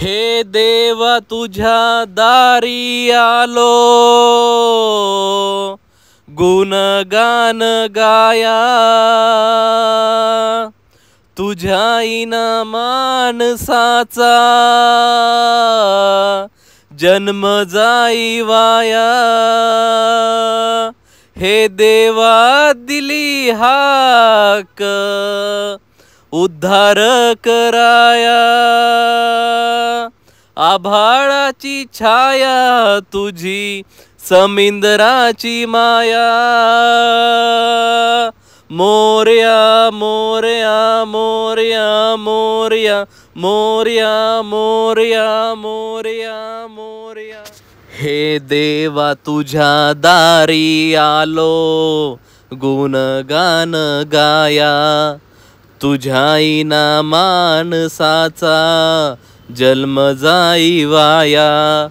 हे देवा तुझ्या दारी आलो, गुणगान गाया. तुझ्या इना माणसाचा जन्म जाई वाया. हे देवा दिली हाक उद्धार कराया. आभाळाची छाया तुझी समिंदराची माया. मोरया मोरया मोरया मोरया मोरया मोरया मोरया मोरया. हे देवा तुझ्या दारी आलो, गुणगान गाया. तुझ्या इना माणसाचा जन्म जाई वाया.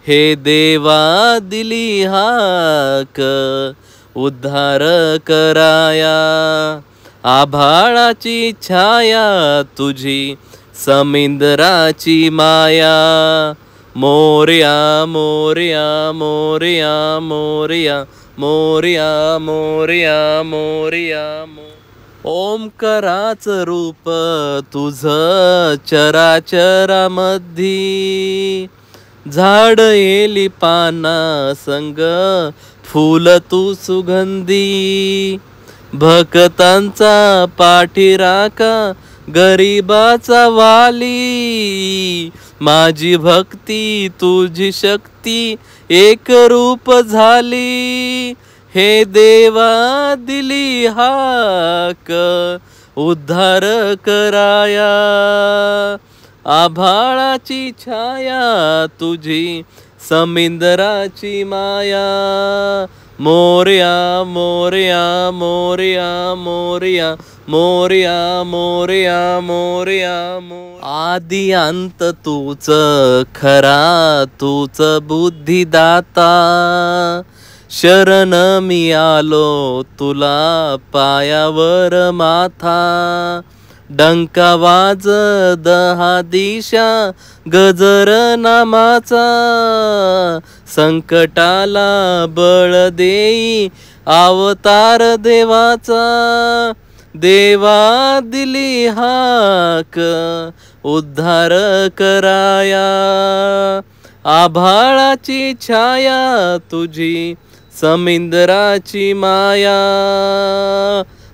हे देवा दिली हाक उद्धार कराया. आभाळाची छाया तुझी समिंदराची माया. मोरया मोरया मोरया मोरया मोरया मोरया मोरया. ओंकाराचं रूप तुझं चराचरामध्ये, झाड येली पाना संग फूल तू सुगंधी. भक्तांचा पाठीराखा गरीबाचा वाली. माझी भक्ती तुझी शक्ती एक रूप झाली. हे देवा दिली हाक उद्धार कराया. आभाळाची छाया तुझी समिंदराची माया. मोरया मोरया मोरया मोरया मोरया मोरया मोरया. आदि अंत तूच खरा तूच बुद्धिदाता. शरण मी आलो तुला पायावर माथा. डंका वाज दहा दिशा गजर नामाचा. संकटाला बळ देई अवतार देवाचा. देवा दिली हाक उद्धार कराया. आभाळाची छाया तुझी समिंदराची माया.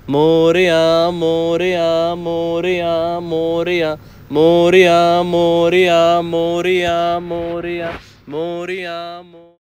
मोरया मोरया मोरया मोरया मोरया मोरया मोरया मोरया मोरया.